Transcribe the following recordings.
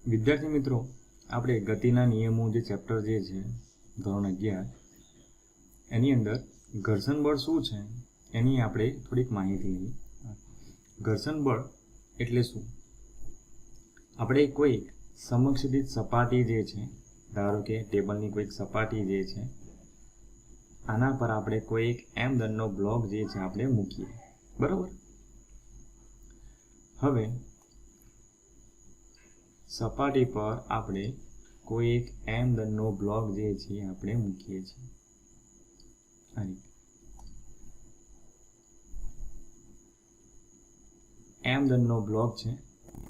વિદ્યાર્થી મિત્રો, આપણે ગતિના નિયમો જે ચેપ્ટર જે છે ધોરણ 11 એની અંદર ઘર્ષણ બળ શું છે એની આપણે થોડીક માહિતી લઈએ. ઘર્ષણ બળ એટલે શું? આપણે કોઈ સમક્ષિતિજ સપાટી જે છે, ધારો કે ટેબલની કોઈક સપાટી જે છે, આના પર આપણે કોઈ એક m દળનો બ્લોક જે છે આપણે મૂકીએ, બરાબર. હવે સપાટી પર આપણે કોઈ એક m દળનો બ્લોક જે છે આપણે મૂકીએ છીએ. m દળનો બ્લોક છે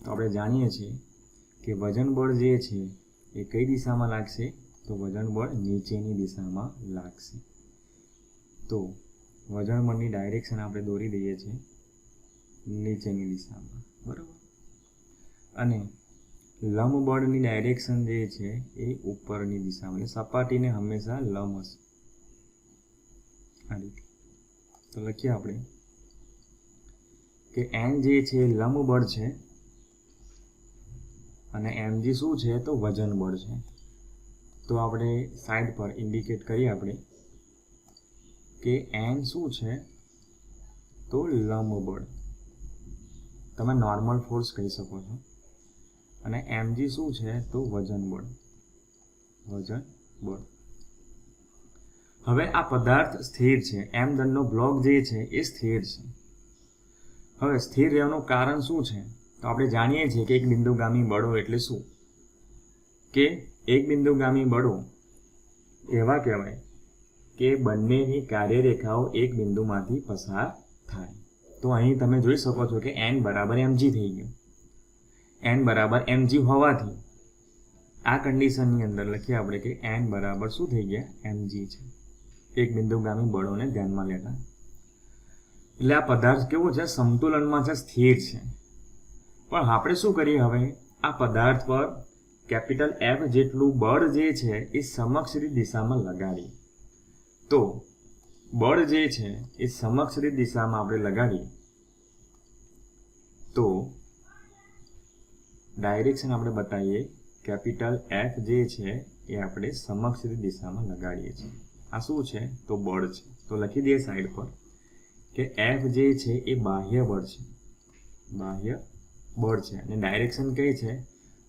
તો આપણે જાણીએ છીએ કે વજન બળ જે છે એ કઈ દિશામાં લાગશે? તો વજન બળ નીચેની દિશામાં લાગશે. તો વજન બળની ડાયરેક્શન આપણે દોરી દઈએ છીએ નીચેની દિશામાં, બરાબર. અને લંબ બળની ડાયરેક્શન જે છે એ ઉપરની દિશામાં, એટલે સપાટીને હંમેશા લંબ હશે. આ રીતે તો લખીએ આપણે કે n જે છે લંબ બળ છે અને mg શું છે? તો વજન બળ છે. તો આપણે સાઈડ પર ઇન્ડિકેટ કરીએ આપણે કે n શું છે? તો લંબ બળ, તમે નોર્મલ ફોર્સ કહી શકો છો. અને mg શું છે? તો વજન બળ. હવે આ પદાર્થ સ્થિર છે, m દળનો બ્લોક જે છે એ સ્થિર છે. હવે સ્થિર રહેવાનું કારણ શું છે? તો આપણે જાણીએ છીએ કે એક બિંદુગામી બળો એટલે શું? કે એક બિંદુગામી બળો એવા કહેવાય કે બંનેની કાર્યરેખાઓ એક બિંદુમાંથી પસાર થાય. તો અહીં તમે જોઈ શકો છો કે n બરાબર mg થઈ ગયું. n બરાબર mg હોવાથી આ કન્ડિશનની અંદર લખીએ આપણે કે n બરાબર શું થઈ ગયા? mg છે. એક બિંદુગામી બળોને ધ્યાનમાં લેતા. એટલે આ પદાર્થ કેવો છે? સમતુલનમાં છે, સ્થિર છે. પણ આપણે શું કરીએ? હવે આ પદાર્થ પર કેપિટલ F જેટલું બળ જે છે એ સમક્ષરી દિશામાં લગાડીએ. તો બળ જે છે એ સમક્ષરી દિશામાં આપણે લગાડીએ તો ડાયરેક્શન આપણે બતાવીએ કેપિટલ F જે છે એ આપણે સમક્ષરી દિશામાં લગાડીએ છીએ. આ શું છે? તો બળ છે. તો લખી દઈએ સાઈડ પર કે F જે છે એ બાહ્ય બળ છે. બાહ્ય બળ છે અને ડાયરેક્શન કઈ છે?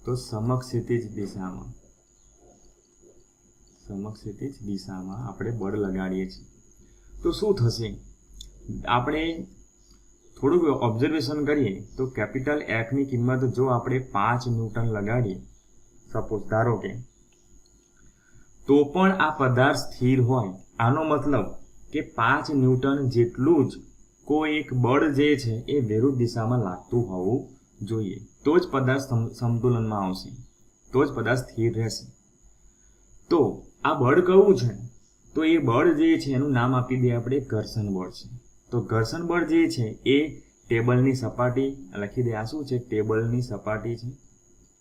તો સમક્ષિતિજ દિશામાં. સમક્ષિતિજ દિશામાં આપણે બળ લગાડીએ છીએ. તો શું થશે? આપણે થોડુંક ઓબ્ઝર્વેશન કરીએ તો કેપિટલ F ની કિંમત જો આપણે 5 ન્યૂટન લગાડીએ, સપોઝ ધારો કે, તો પણ આ પદાર્થ સ્થિર હોય. આનો મતલબ કે 5 ન્યૂટન જેટલું જ કોઈ એક બળ જે છે એ વિરુદ્ધ દિશામાં લાગતું હોવું જોઈએ. તો જ પદાર્થ સમતુલનમાં આવશે, તો જ પદાર્થ સ્થિર રહેશે. તો આ બળ કયું છે? તો એ બળ જે છે એનું નામ આપી દઈએ આપણે ઘર્ષણ બળ છે. તો ઘર્ષણ બળ જે છે એ ટેબલની સપાટી, લખી દે આ શું છે? ટેબલની સપાટી છે.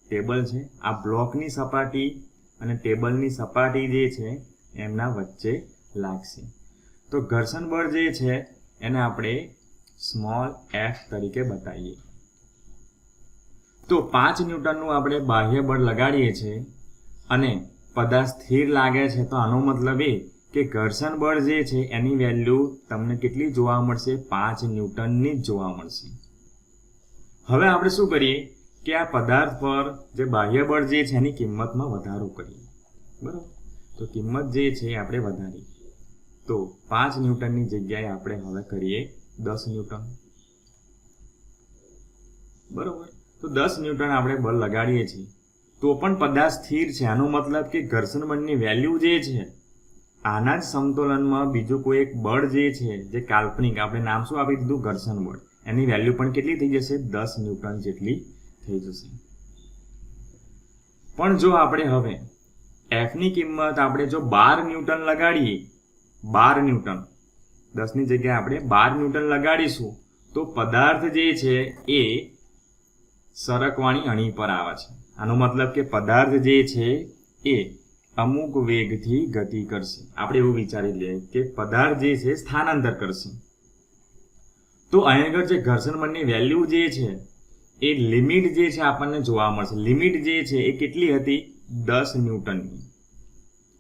ટેબલ છે. આ બ્લોકની સપાટી અને ટેબલની સપાટી જે છે એમના વચ્ચે લાગશે. તો ઘર્ષણ બળ જે છે એને આપણે સ્મોલ f તરીકે બતાવીએ. તો 5 ન્યૂટનનું આપણે બાહ્ય બળ લગાડીએ છીએ અને પદાર્થ સ્થિર લાગે છે. તો આનો મતલબ એ કે ઘર્ષણ બળ જે છે એની વેલ્યુ તમને કેટલી જોવા મળશે? 5 ન્યૂટનની જ જોવા મળશે. હવે આપણે શું કરીએ કે આ પદાર્થ પર જે બાહ્ય બળ જે છે એની કિંમતમાં વધારો કરીએ, બરાબર. તો કિંમત જે છે આપણે વધારીએ. તો 5 ન્યૂટનની જગ્યાએ આપણે હવે કરીએ 10 ન્યૂટન, બરાબર. તો 10 ન્યૂટન આપણે બળ લગાડીએ છીએ તો પણ પદાર્થ સ્થિર છે. આનો મતલબ કે ઘર્ષણ બળની વેલ્યુ જે છે આના જ સમતોલનમાં બીજું કોઈ એક બળ જે છે, જે કાલ્પનિક, આપણે નામ શું આપી દીધું? ઘર્ષણ બળ. એની વેલ્યુ પણ કેટલી થઈ જશે? 10 ન્યૂટન જેટલી થઈ જશે. પણ જો આપણે હવે F ની કિંમત આપણે જો 12 ન્યૂટન લગાડીએ, 12 ન્યૂટન, 10 ની જગ્યાએ આપણે 12 ન્યૂટન લગાડીશું તો પદાર્થ જે છે એ સરકવાણી અણી પર આવે છે. આનો મતલબ કે પદાર્થ જે છે એ અમુક વેગથી ગતિ કરશે. આપણે એવું વિચારી લઈએ કે પદાર્થ જે છે સ્થાનાંતર કરશે. તો અહીં આગળ જે ઘર્ષણ બળની વેલ્યુ જે છે એ લિમિટ જે છે આપણને જોવા મળશે. લિમિટ જે છે એ કેટલી હતી? 10 ન્યૂટનની.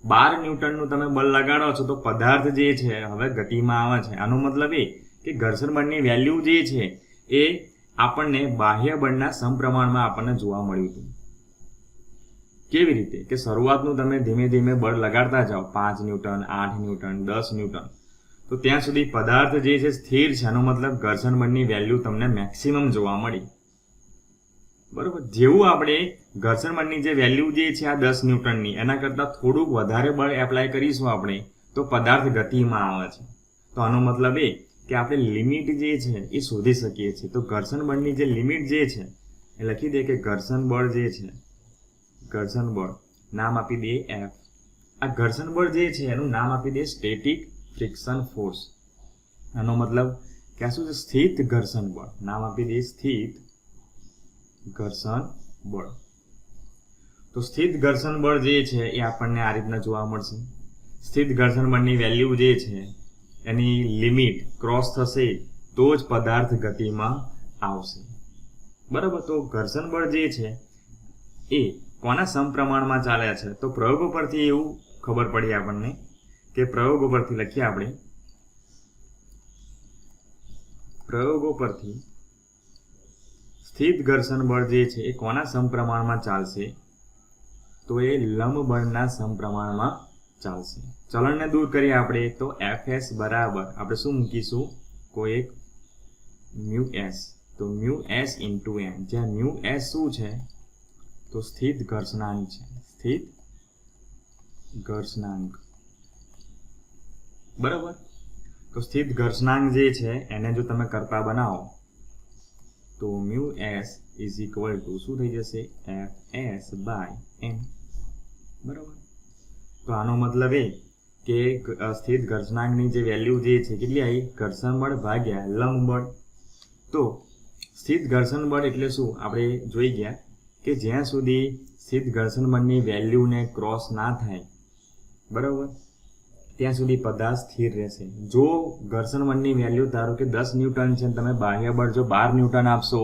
12 ન્યૂટનનું તમે બળ લગાડો છો તો પદાર્થ જે છે હવે ગતિમાં આવે છે. આનો મતલબ એ કે ઘર્ષણ બળની વેલ્યુ જે છે એ આપણને બાહ્ય બળના સમપ્રમાણમાં આપણને જોવા મળ્યું હતું. કેવી રીતે? કે શરૂઆતનું તમે ધીમે ધીમે બળ લગાડતા જાઓ, 5 ન્યૂટન, 8 ન્યૂટન, 10 ન્યૂટન, તો ત્યાં સુધી પદાર્થ જે છે સ્થિર છે. આનો મતલબ ઘર્ષણ બળની વેલ્યુ તમને મેક્સિમમ જોવા મળી. બરોબર. જેવું આપણે ઘર્ષણ બળની જે વેલ્યુ જે છે આ 10 ન્યૂટનની, એના કરતાં થોડુંક વધારે બળ એપ્લાય કરીશું આપણે તો પદાર્થ ગતિમાં આવે છે. તો આનો મતલબ એ કે આપણે લિમિટ જે છે એ શોધી શકીએ છીએ. તો ઘર્ષણ બળની જે લિમિટ જે છે એ લખી દે કે ઘર્ષણ બળ જે છે, ઘર્ષણ બળ નામ આપી દે F. આ ઘર્ષણ બળ જે છે એનું નામ આપી દે સ્ટેટિક ફ્રિક્શન ફોર્સ. આનો મતલબ કે આ શું છે? સ્થિત ઘર્ષણ બળ. નામ આપી દે સ્થિત ઘર્ષણ બળ. તો સ્થિત ઘર્ષણ બળ જે છે એ આપણને આ રીતના જોવા મળશે. સ્થિત ઘર્ષણ બળની વેલ્યુ જે છે એની લિમિટ ક્રોસ થશે તો જ પદાર્થ ગતિમાં આવશે. બરાબર. તો ઘર્ષણ બળ જે છે એ કોના સમપ્રમાણમાં ચાલે છે? તો પ્રયોગો પરથી એવું ખબર પડી આપણને કે પ્રયોગો પરથી લખીએ આપણે. પ્રયોગો પરથી સ્થિત ઘર્ષણ બળ જે છે એ કોના સમપ્રમાણમાં ચાલશે? તો એ લંબ બળના સમપ્રમાણમાં ચાલશે. ચલણને દૂર કરીએ આપણે તો Fs બરાબર આપણે શું મૂકીશું? કોઈ એક μs. તો μs ઇન્ટુ m, જ્યાં μs શું છે? તો સ્થિત ઘર્ષણાંક છે. સ્થિત ઘર્ષણાંક. બરાબર. તો સ્થિત ઘર્ષણાંક જે છે એને જો તમે કરતા બનાવો તો μs ઇઝ ઇક્વલ ટુ શું થઈ જશે? Fs by m. બરાબર. તો આનો મતલબ એ કે સ્થિત ઘર્ષણાંકની જે વેલ્યુ જે છે કેટલી આવી? ઘર્ષણ બળ ભાગ્યા લંબ બળ. તો સ્થિત ઘર્ષણ બળ એટલે શું? આપણે જોઈ ગયા કે જ્યાં સુધી સ્થિત ઘર્ષણ બળની વેલ્યુને ક્રોસ ના થાય, બરાબર, ત્યાં સુધી પદાર્થ સ્થિર રહેશે. જો ઘર્ષણ બળની વેલ્યુ ધારો કે 10 ન્યૂટન છે, તમે બાહ્ય બળ જો 12 ન્યૂટન આપશો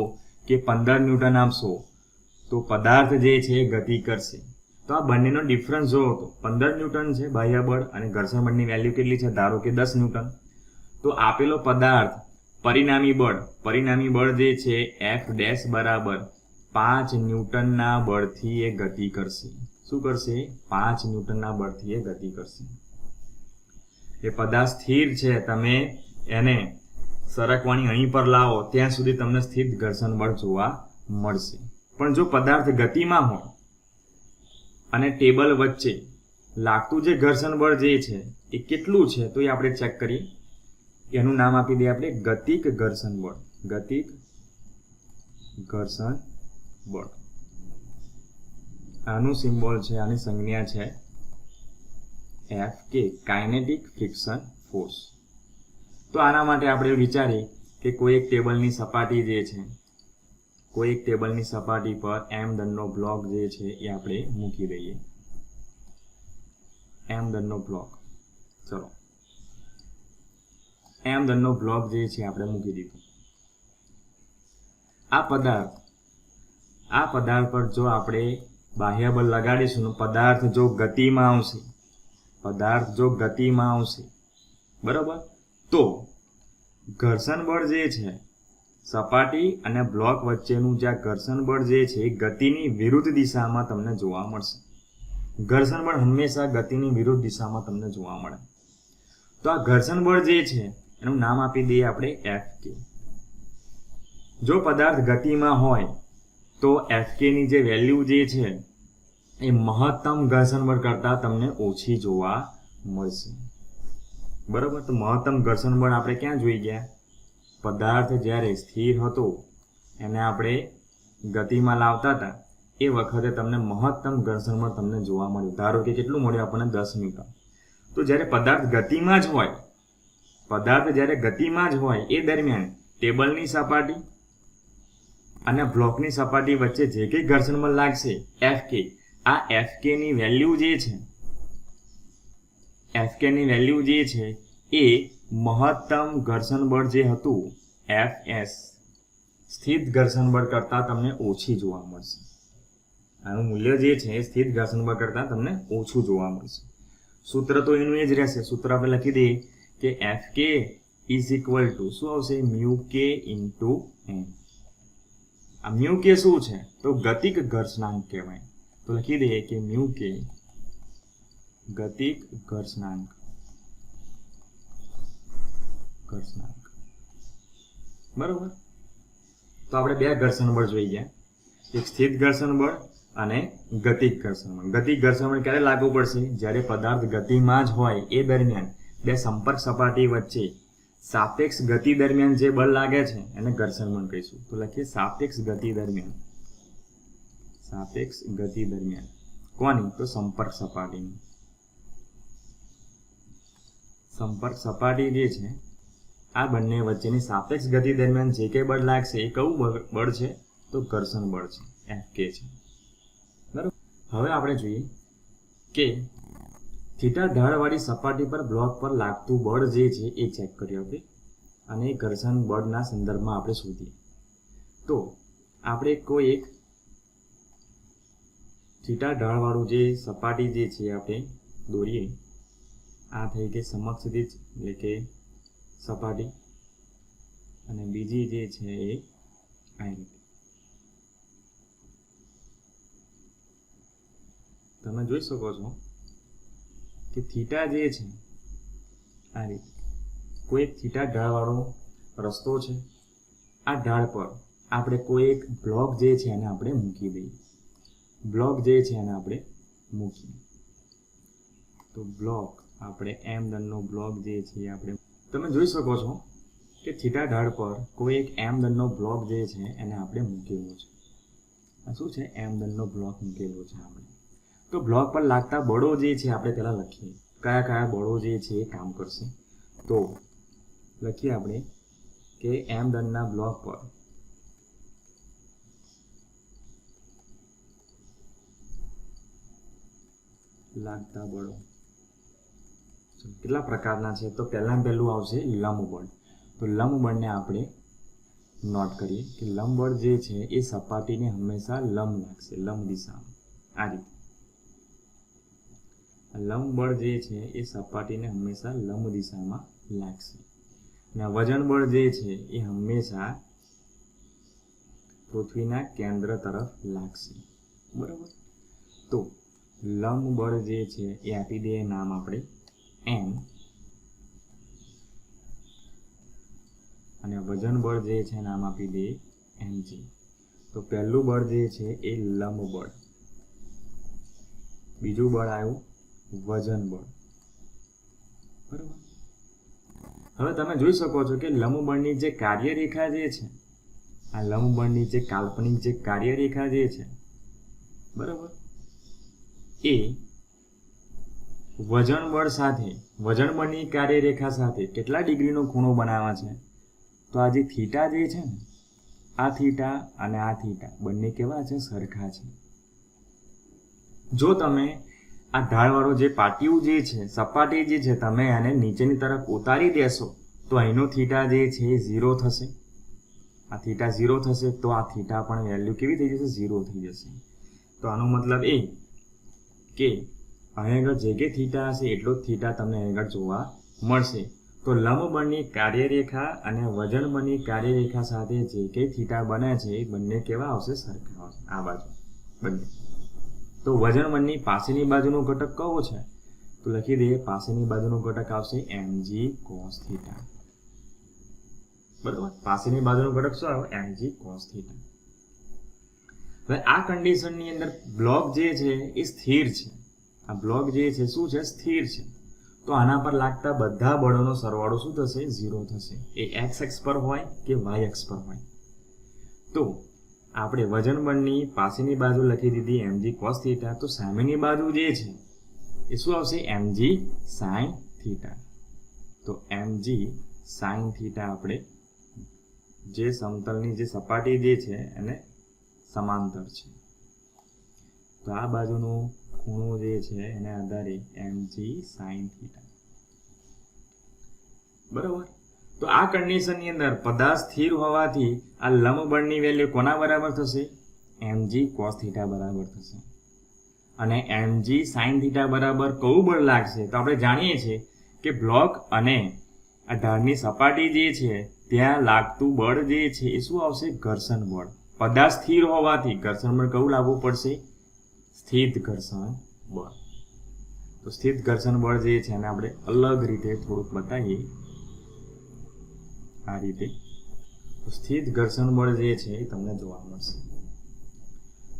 કે 15 ન્યૂટન આપશો તો પદાર્થ જે છે ગતિ કરશે. તો આ બંનેનો ડિફરન્સ જો તો 15 ન્યૂટન છે બાહ્ય બળ અને ઘર્ષણ બળની વેલ્યુ કેટલી છે? ધારો કે 10 ન્યૂટન. તો આપેલો પદાર્થ પરિણામી બળ જે છે F ડેશ બરાબર 5 ન્યૂટનના બળથી એ ગતિ કરશે. શું કરશે? 5 ન્યૂટનના બળથી એ ગતિ કરશે. એ પદાર્થ સ્થિર છે, તમે એને સરકવાની અહીં પર લાવો ત્યાં સુધી તમને સ્થિત ઘર્ષણ બળ જોવા મળશે. પણ જો પદાર્થ ગતિમાં હોય અને ટેબલ વચ્ચે લાગતું જે ઘર્ષણ બળ જે છે એ કેટલું છે તો એ આપણે ચેક કરીએ. એનું નામ આપી દઈએ આપણે ગતિક ઘર્ષણ બળ. ગતિક ઘર્ષણ બળ. આનું સિમ્બોલ છે, આની સંજ્ઞા છે Fk, કાઇનેટિક ફ્રિક્શન ફોર્સ. તો આના માટે આપણે વિચારીએ કે કોઈ એક ટેબલની સપાટી જે છે, કોઈ એક ટેબલની સપાટી પર m દળનો બ્લોક જે છે એ આપણે મૂકી દઈએ. m દળનો બ્લોક. ચલો, m દળનો બ્લોક જે છે આપણે મૂકી દીધો. આ પદાર્થ પર જો આપણે બાહ્ય બળ લગાડીશું, પદાર્થ જો ગતિમાં આવશે, બરાબર, તો ઘર્ષણ બળ જે છે સપાટી અને બ્લોક વચ્ચેનું જે ઘર્ષણ બળ જે છે એ ગતિની વિરુદ્ધ દિશામાં તમને જોવા મળશે. ઘર્ષણ બળ હંમેશા ગતિની વિરુદ્ધ દિશામાં તમને જોવા મળે. તો આ ઘર્ષણ બળ જે છે એનું નામ આપી દઈએ આપણે Fk. જો પદાર્થ ગતિમાં હોય તો Fk ની જે વેલ્યુ જે છે એ મહત્તમ ઘર્ષણ બળ કરતાં તમને ઓછી જોવા મળશે. બરાબર. તો મહત્તમ ઘર્ષણ બળ આપણે ક્યાં જોઈ ગયા? પદાર્થ જ્યારે સ્થિર હતો એને આપણે ગતિમાં લાવતા હતા એ વખતે તમને મહત્તમ ઘર્ષણ બળ તમને જોવા મળ્યું. ધારો કે કેટલું મળ્યું આપણને? 10 ન્યૂટન. તો જ્યારે પદાર્થ ગતિમાં જ હોય એ દરમિયાન ટેબલની સપાટી અને બ્લોકની સપાટી વચ્ચે જે કંઈ ઘર્ષણ બળ લાગશે Fk, આ Fk ની વેલ્યુ જે છે એ મહત્તમ ઘર્ષણ બળ જે હતું Fs સ્થિત ઘર્ષણ બળ કરતાં તમને ઓછી જોવા મળશે. આનું મૂલ્ય જે છે એ સ્થિત ઘર્ષણ બળ કરતાં તમને ઓછું જોવા મળશે. સૂત્ર તો એનું એ જ રહેશે. સૂત્ર આપણે લખી દઈએ કે એફ કે ઇઝ ઇક્વલ ટુ શું આવશે? Mu k into N. આ મ્યુ કે શું છે? તો ગતિક ઘર્ષણાંક કહેવાય. તો લખી દઈએ કે મ્યુ કે ગતિક ઘર્ષણાંક. બરોબર. તો આપણે બે ઘર્ષણ બળ જોઈ ગયા, એક સ્થિત ઘર્ષણ બળ અને ગતિક ઘર્ષણ બળ. ગતિક ઘર્ષણ બળ ક્યારે લાગુ પડશે? જ્યારે પદાર્થ ગતિમાં જ હોય એ દરમિયાન બે સંપર્ક સપાટી વચ્ચે સાપેક્ષ ગતિ દરમિયાન જે બળ લાગે છે એને ઘર્ષણ બળ કહીશું. તો લખીએ સાપેક્ષ ગતિ દરમિયાન. સાપેક્ષ ગતિ દરમિયાન કોની? તો સંપર્ક સપાટીની. સંપર્ક સપાટી જે છે આ બંને વચ્ચેની સાપેક્ષ ગતિ દરમિયાન જે કંઈ બળ લાગશે એ કયું બળ છે? તો ઘર્ષણ બળ છે, એફ કે છે. બરાબર. હવે આપણે જોઈએ કે થીટા ઢાળવાળી સપાટી પર બ્લોક પર લાગતું બળ જે છે એ ચેક કરીએ આપણે, અને ઘર્ષણ બળના સંદર્ભમાં આપણે શોધીએ. તો આપણે કોઈ એક થીટા ઢાળવાળું જે સપાટી જે છે આપણે દોરીએ. આ થઈ કે સમક્ષ દીઠ એટલે કે સપાટી, અને બીજી જે છે એ આ રીતે. તમે જોઈ શકો છો કે થીટા જે છે આ રીતે કોઈ એક થીટા ઢાળવાળો રસ્તો છે. આ ઢાળ પર આપણે કોઈ એક બ્લોક જે છે એને આપણે મૂકી દઈએ. બ્લોક જે છે એને આપણે મૂકીએ તો બ્લોક આપણે એમ દળનો બ્લોક જે છે આપણે, તમે જોઈ શકો છો કે થીટા ઢાળ પર કોઈ એક એમ દળનો બ્લોક જે છે એને આપણે મૂકેલો છે. આ શું છે? એમ દળનો બ્લોક મૂકેલો છે આપણે. તો બ્લોક પર લાગતા બળો જે છે આપણે પહેલા લખીએ, કયા કયા બળો જે છે એ કામ કરશે. તો લખીએ આપણે કે એમ દળના બ્લોક પર લાગતા બળો કેટલા પ્રકારના છે? તો પહેલું આવશે લંબ બળ. તો લંબ બળને આપણે નોટ કરીએ કે લંબ બળ જે છે એ સપાટીને હંમેશા લંબ લાગશે, લંબ દિશામાં. આ રીતે લંબ બળ જે છે એ સપાટીને હંમેશા લંબ દિશામાં લાગશે. અને વજન બળ જે છે એ હંમેશા પૃથ્વીના કેન્દ્ર તરફ લાગશે. બરાબર. તો લંબ બળ જે છે એ આપી દઈએ નામ આપણે એમ, અને વજન બળ જે છે નામ આપી દઈએ mg. તો પહેલું બળ જે છે એ લંબ બળ, બીજું બળ આવ્યું વજન બળ. બરાબર. હવે તમે જોઈ શકો છો કે લંબ બળની જે કાર્યરેખા જે છે, આ લંબ બળની જે કાલ્પનિક જે કાર્યરેખા જે છે, બરાબર, એ વજન બળ સાથે, વજન બળની કાર્યરેખા સાથે કેટલા ડિગ્રીનો ખૂણો બનાવે છે? તો આ જે થીટા જે છે ને, આ થીટા અને આ થીટા બંને કેવા છે? સરખા છે. જો તમે આ ઢાળવાળો જે પાટિયું જે છે, સપાટી જે છે, તમે એને નીચેની તરફ ઉતારી દેશો તો અહીંનો થીટા જે છે એ 0 થશે. આ થીટા 0 થશે તો આ થીટા પણ વેલ્યુ કેવી થઈ જશે? 0 થઈ જશે. તો આનો મતલબ એ કે અહીં આગળ જે કે થીટા હશે એટલો જ થીટા તમને અહીં આગળ જોવા મળશે. તો લંબ બળની કાર્યરેખા અને વજન બળની કાર્યરેખા સાથે જે કંઈ થીટા બને છે એ બંને કેવા આવશે? સરખા આવશે. આ બાજુ બંને. તો વજન બળની પાસેની બાજુનો ઘટક કયો છે? તો લખી દઈએ પાસેની બાજુનો ઘટક આવશે mg cos થીટા. બરાબર. પાસેની બાજુનો ઘટક શું આવે? mg cos theta. હવે આ કન્ડિશનની અંદર બ્લોક જે છે એ સ્થિર છે. આ બ્લોક જે છે શું છે? સ્થિર છે. તો આના પર લાગતા બધા બળોનો સરવાળો શું થશે? 0 થશે. એ x અક્ષ પર હોય કે y અક્ષ પર હોય. તો આપણે વજન બળની પાસેની બાજુ લખી દીધી mg cos થીટા. તો સામેની બાજુ જે છે એ શું આવશે? mg sin theta. તો mg sin થીટા આપણે જે સમતલની જે સપાટી જે છે એને સમાંતર છે. તો આ બાજુનો ખૂણો જે છે એને આધારે mg sin થીટા. બરાબર. તો આ કન્ડિશનની અંદર પદાર્થ સ્થિર હોવાથી આ લંબ બળની વેલ્યુ કોના બરાબર થશે? mg cos થીટા બરાબર થશે. અને mg sin થીટા બરાબર કયું બળ લાગશે? તો આપણે જાણીએ છીએ કે બ્લોક અને આ ઢાળની સપાટી જે છે ત્યાં લાગતું બળ જે છે એ શું આવશે? ઘર્ષણ બળ. પદાર્થ સ્થિર હોવાથી ઘર્ષણ બળ કયું લાવવું પડશે? સ્થિત ઘર્ષણ બળ. તો સ્થિત ઘર્ષણ બળ જે છે એને આપણે અલગ રીતે થોડુંક બતાવીએ આ રીતે. તો સ્થિત ઘર્ષણ બળ જે છે એ તમને જોવા મળશે.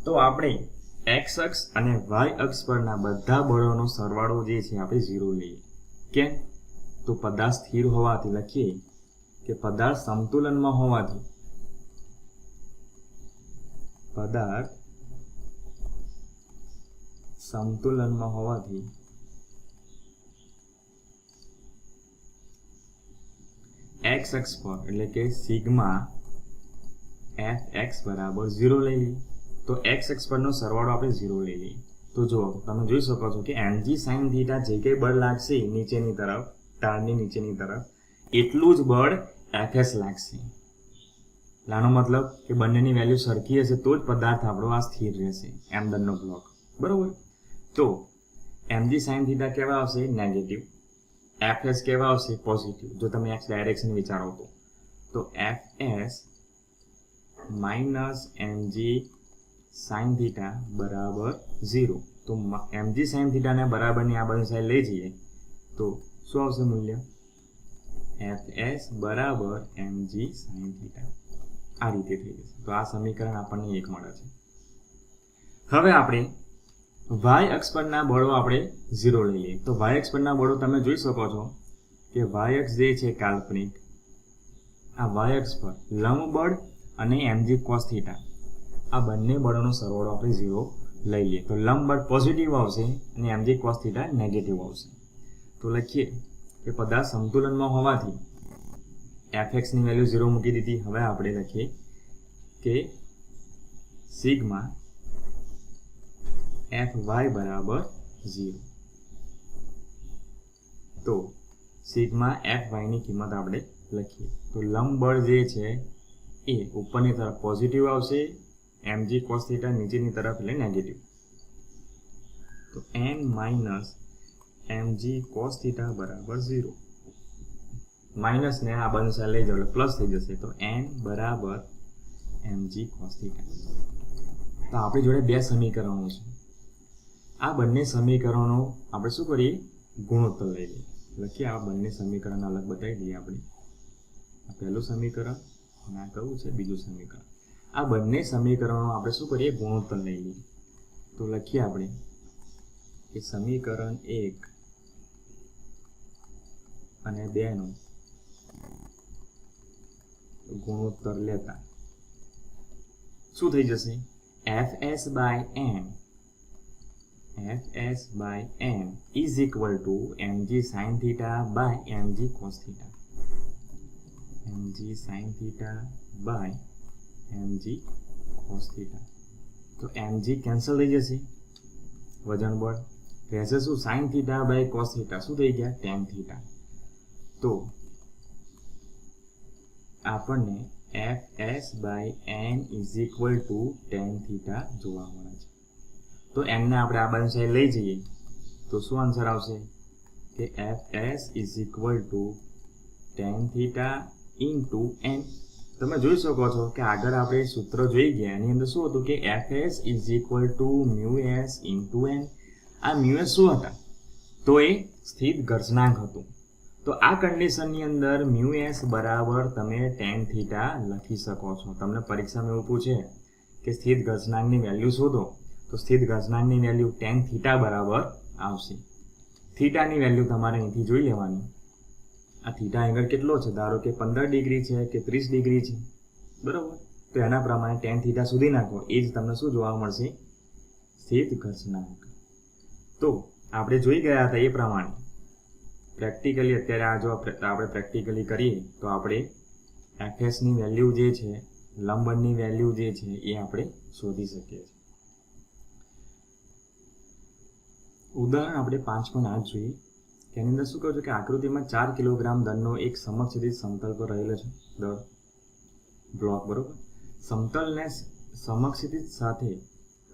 તો આપણે x અક્ષ અને y અક્ષ પરના બધા બળોનો સરવાળો જે છે આપણે 0 લઈએ. કેમ? તો પદાર્થ સ્થિર હોવાથી લખીએ કે પદાર્થ સમતુલનમાં હોવાથી x અક્ષ પર એટલે કે સિગ્મા fx બરાબર 0 લઈ લઈએ. તો x અક્ષ પરનો સરવાળો આપણે 0 લઈ લઈએ. તો જો તમે જોઈ શકો છો કે mg sin થીટા જે કંઈ બળ લાગશે નીચેની તરફ, ઢાળની નીચેની તરફ, એટલું જ બળ fs લાગશે. આનો મતલબ કે બંનેની વેલ્યુ સરખી હશે તો જ પદાર્થ આપણો આ સ્થિર રહેશે, એમદનનો બ્લોક. બરોબર? તો mg sin થીટા કેવા આવશે? નેગેટિવ. fs કેવા આવશે? પોઝિટિવ. જો તમે x ડાયરેક્શન વિચારો તો fs minus mg sin theta બરાબર 0. તો mg sin થીટાને બરાબરની આ બાજુ સાઈડ લઈ જઈએ તો શું આવશે મૂલ્ય? fs બરાબર mg sin થીટા. આ રીતે થઈ જશે. તો આ સમીકરણ આપણને 1 મળે છે. હવે આપણે y અક્ષ પરના બળો આપણે 0 લઈ લઈએ. તો y અક્ષ પરના બળો તમે જોઈ શકો છો કે y અક્ષ જે છે કાલ્પનિક, આ y અક્ષ પર લંબ બળ અને mg cos થીટા આ બંને બળોનો સરવાળો આપણે 0 લઈ લઈએ. તો લંબ બળ પોઝિટિવ આવશે અને mg cos થીટા નેગેટિવ આવશે. તો લખીએ કે પદાર્થ સંતુલનમાં હોવાથી fx ની વેલ્યુ 0 મૂકી દીધી. હવે આપણે લખીએ કે સિગ્મા fy બરાબર 0. તો સિગ્મા fy ની કિંમત આપણે લખીએ. તો લંબ બળ જે છે એ ઉપરની તરફ પોઝિટિવ આવશે, mg cos થીટા નીચેની તરફ એટલે નેગેટિવ. તો n minus mg cos theta બરાબર 0. માઇનસ ને આ બંને સાઈડ લઈ જાવ એટલે પ્લસ થઈ જશે. તો n બરાબર mg cos થીટા. તો આપણી જોડે બે સમીકરણો છે. આ બંને સમીકરણો આપણે શું કરીએ? ગુણોત્તર લઈ લઈએ. લખીએ આ બંને સમીકરણ અલગ બતાવી દઈએ આપણે. આ પહેલું સમીકરણ અને આ કયું છે? બીજું સમીકરણ. આ બંને સમીકરણો આપણે શું કરીએ? ગુણોત્તર લઈ લઈએ. તો લખીએ આપણે કે સમીકરણ 1 અને 2 નો ગુણોત્તર લેતા શું થઈ જશે? fs by n is equal to mg sin theta by mg cos theta. mg sin theta by mg cos theta. તો mg કેન્સલ થઈ જશે, વજન બળ રહેશે શું? sin theta by cos theta શું થઈ ગયા? tan theta. તો આપણને fs by n is equal to tan theta જોવા મળે છે. તો n ને આપણે આ બાજુ સાઈડ લઈ જઈએ તો શું આન્સર આવશે? કે fs is equal to tan theta into n. તમે જોઈ શકો છો કે આગળ આપણે સૂત્ર જોઈ ગયા એની અંદર શું હતું કે fs is equal to μs into n. આ μs શું હતા? તો એ સ્થિત ઘર્ષણાંક હતું. તો આ કન્ડિશનની અંદર μs બરાબર તમે tan થીટા લખી શકો છો. તમને પરીક્ષામાં એવું પૂછે કે સ્થિત ઘર્ષણાંકની વેલ્યુ શોધો તો સ્થિત ઘર્ષણાંકની વેલ્યુ tan થીટા બરાબર આવશે. થીટાની વેલ્યુ તમારે અહીંથી જોઈ લેવાની. આ થીટા એંગલ કેટલો છે? ધારો કે 15 ડિગ્રી છે કે 30 ડિગ્રી છે, બરાબર? તો એના પ્રમાણે tan થીટા સુધી નાખો એ જ તમને શું જોવા મળશે? સ્થિત ઘર્ષણાંક. તો આપણે જોઈ ગયા હતા એ પ્રમાણે પ્રેક્ટિકલી અત્યારે આ જો આપણે પ્રેક્ટિકલી કરીએ તો આપણે fs ની વેલ્યુ જે છે, લંબની વેલ્યુ જે છે એ આપણે શોધી શકીએ છીએ. ઉદાહરણ આપણે 5.8 જોઈએ તેની અંદર શું કહ્યું છે કે આકૃતિમાં 4 કિલોગ્રામ દળનો એક સમક્ષિતિજ સમતલ પર રહેલો છે દળ બ્લોક, બરોબર. સમતલને સમક્ષિતિજ સાથે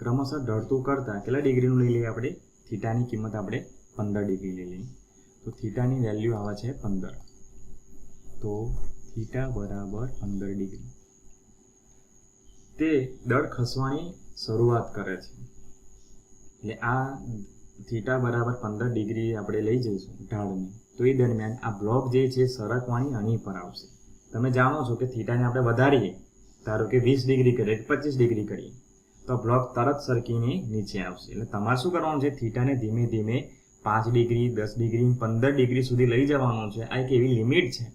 ક્રમશઃ ઢળતું કરતા કેટલા ડિગ્રીનું લઈ લઈએ આપણે? થીટાની કિંમત આપણે 15 ડિગ્રી લઈ લઈએ. તો થીટાની વેલ્યુ આવે છે 15. તો થીટા બરાબર 15 ડિગ્રી. તે દળ ખસવાની શરૂઆત કરે છે. એટલે આ થીટા બરાબર 15 ડિગ્રી આપણે લઈ જઈશું ઢાળને. તો એ દરમિયાન આ બ્લોક જે છે સરકવાની અણી પર આવશે. તમે જાણો છો કે થીટાને આપણે વધારીએ, ધારો કે 20 ડિગ્રી કરીએ, 25 ડિગ્રી કરીએ, તો બ્લોક તરત સરકીને નીચે આવશે. એટલે તમારે શું કરવાનું છે? થીટાને ધીમે ધીમે 5 ડિગ્રી, 10 ડિગ્રી, 15 ડિગ્રી સુધી લઈ જવાનું છે. આ એક એવી લિમિટ છે,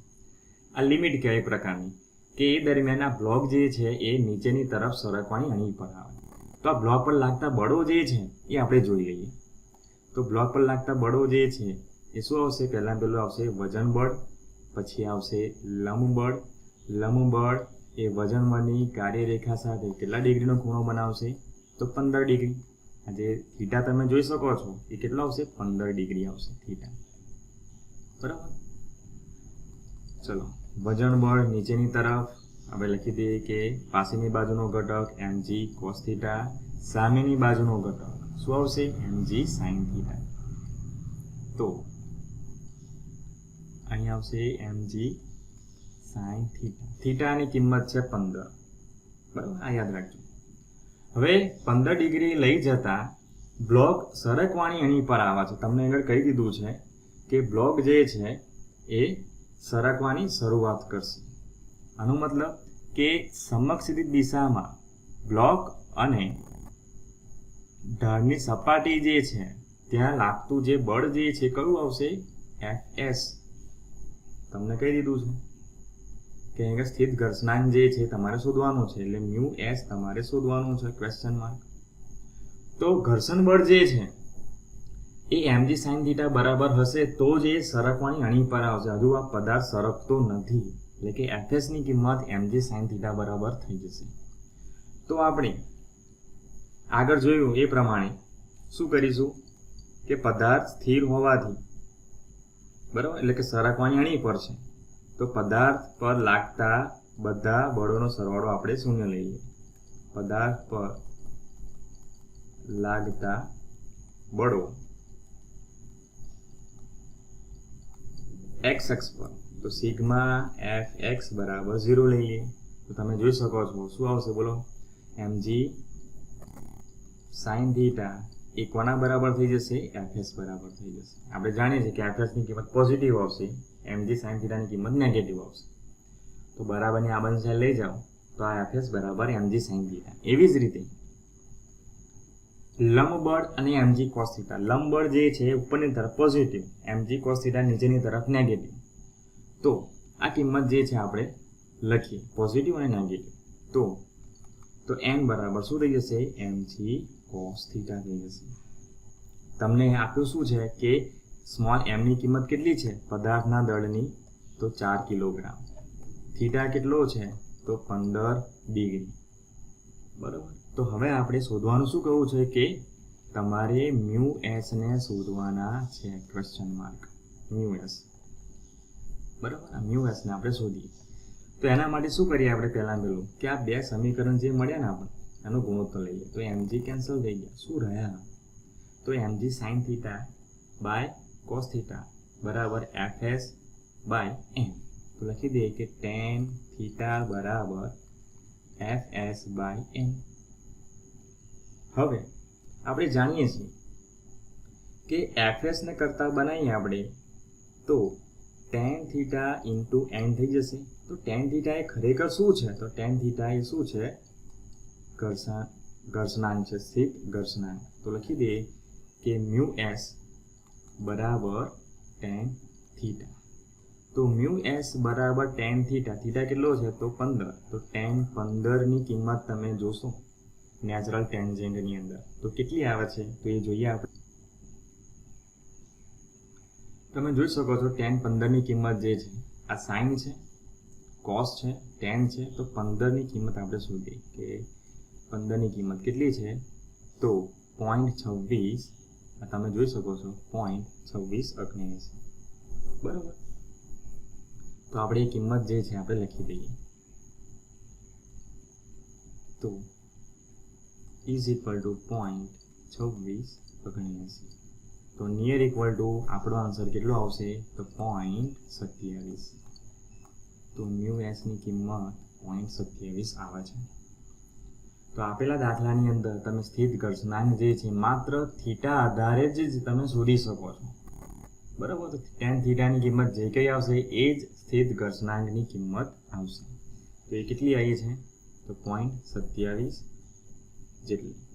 આ લિમિટ કયા પ્રકારની કે એ દરમિયાન આ બ્લોક જે છે એ નીચેની તરફ સરકવાની અણી પર આવે. તો આ બ્લોક પર લાગતા બળો જે છે એ આપણે જોઈ લઈએ. તો બ્લોક પર લાગતા બળો જે છે એ શું આવશે? પહેલું આવશે વજન બળ, પછી આવશે લંબ બળ. લંબ બળ એ વજન બળની કાર્યરેખા સાથે કેટલા ડિગ્રીનો ખૂણો બનાવશે? તો 15 ડિગ્રી. આ જે થીટા તમે જોઈ શકો છો એ કેટલો આવશે? 15 ડિગ્રી આવશે થીટા, બરાબર. ચલો, વજન બળ નીચેની તરફ આપણે લખી દઈએ કે પાસેની બાજુનો ઘટક mg cos થીટા, સામેની બાજુનો ઘટક શું આવશે? mg sin theta. તો અહીં આવશે mg sin થીટા. થીટાની કિંમત છે 15, બરાબર. આ યાદ રાખજો. હવે 15 ડિગ્રી લઈ જતા બ્લોક સરકવાની અણી પર આવે છે. તમને આગળ કહી દીધું છે કે બ્લોક જે છે એ સરકવાની શરૂઆત કરશે. આનો મતલબ કે સમક્ષિતિજ દિશામાં બ્લોક અને ઢાળની સપાટી જે છે ત્યાં લાગતું જે બળ જે છે કયું આવશે? Fs. તમને કહી દીધું છે કે અહીંયા સ્થિત ઘર્ષણાંક જે છે તમારે શોધવાનું છે. એટલે μs તમારે શોધવાનું છે ક્વેશ્ચન માર્ક. તો ઘર્ષણ બળ જે છે એ mg sin થીટા બરાબર હશે તો જ એ સરકવાની અણી પર આવશે. હજુ આ પદાર્થ સરકતો નથી, એટલે કે Fs ની કિંમત mg sin થીટા બરાબર થઈ જશે. તો આપણે આગળ જોયું એ પ્રમાણે શું કરીશું કે પદાર્થ સ્થિર હોવાથી, બરાબર, એટલે કે સરકવાની અણી પર છે, તો પદાર્થ પર લાગતા બધા બળોનો સરવાળો આપણે શૂન્ય લઈએ. પદાર્થ પર લાગતા બળો x અક્ષ પર, તો સિગ્મા fx બરાબર 0 લઈએ. તો તમે જોઈ શકો છો શું આવશે? બોલો. mg sin થીટા એ કોના બરાબર થઈ જશે? fs બરાબર થઈ જશે. આપણે જાણીએ છીએ કે fs ની કિંમત પોઝિટિવ આવશે, mg sin થીટાની કિંમત નેગેટિવ આવશે. તો બરાબરની આ બંને સાઈડ લઈ જાઓ તો આ fs બરાબર mg sin થીટા. એવી જ રીતે લંબ બળ અને mg cos થીટા. લંબ બળ જે છે ઉપરની તરફ પોઝિટિવ, mg cos થીટા નીચેની તરફ નેગેટિવ. તો આ કિંમત જે છે આપણે લખીએ પોઝિટિવ અને નેગેટિવ. તો n બરાબર શું થઈ જશે? mg cos થીટા થઈ જશે. તમને આપ્યું શું છે કે સ્મોલ m ની કિંમત કેટલી છે પદાર્થના દળની? તો 4 કિલોગ્રામ. થીટા કેટલો છે? તો 15 ડિગ્રી, બરાબર. તો હવે આપણે શોધવાનું શું કહ્યું છે કે તમારે μs ને શોધવાના છે ક્વેશ્ચન માર્ક. μs, બરાબર. આ μs ને આપણે શોધીએ. તો એના માટે શું કરીએ આપણે? પહેલું કે આ બે સમીકરણ જે મળ્યા ને આપણે એનો ગુણોત્તર લઈએ. તો mg કેન્સલ થઈ ગયા, શું રહ્યા? તો mg sin theta by cos theta બરાબર fs બાય m. તો લખી દઈએ કે tan થીટા બરાબર fs બાય m. હવે આપણે જાણીએ છીએ કે fs ને કરતા બનાવીએ આપણે તો tan થીટા ઇન્ટુ n થઈ જશે. તો tan થીટા એ ખરેખર શું છે? તો tan થીટા એ શું છે? ઘર્ષણાંક છે, સ્થિત ઘર્ષણાંક. તો લખી દઈએ કે μs બરાબર tan થીટા. તો μs બરાબર tan થીટા. થીટા કેટલો છે? તો 15. તો tan 15 ની કિંમત તમે જોશો નેચરલ ટેન્જેન્ટની અંદર તો કેટલી આવે છે? તો એ જોઈએ આપણે. તમે જોઈ શકો છો tan 15 ની કિંમત જે છે આ sin છે, cos છે, tan છે. તો 15 ની કિંમત આપણે શોધીએ કે 15 ની કિંમત કેટલી છે? તો 0.26 તમે જોઈ શકો છો 0.2679 બરાબર. તો આપણે એ કિંમત જે છે આપણે લખી દઈએ. તો ઇઝ ઇક્વલ ટુ 0.2679. તો નિયર ઇક્વલ ટુ આપણો આન્સર કેટલો આવશે? તો 0.27. તો મ્યુ એસની કિંમત 0.27 આવે છે. તો આપેલા દાખલાની અંદર તમે સ્થિત ઘર્ષણાંક જે છે માત્ર થીટા આધારે જ તમે શોધી શકો છો બરાબર. તો tan થીટાની કિંમત જે કંઈ આવશે એ જ સ્થિત ઘર્ષણાંકની કિંમત આવશે. તો એ કેટલી આવી છે? તો 0.27 જેટલી.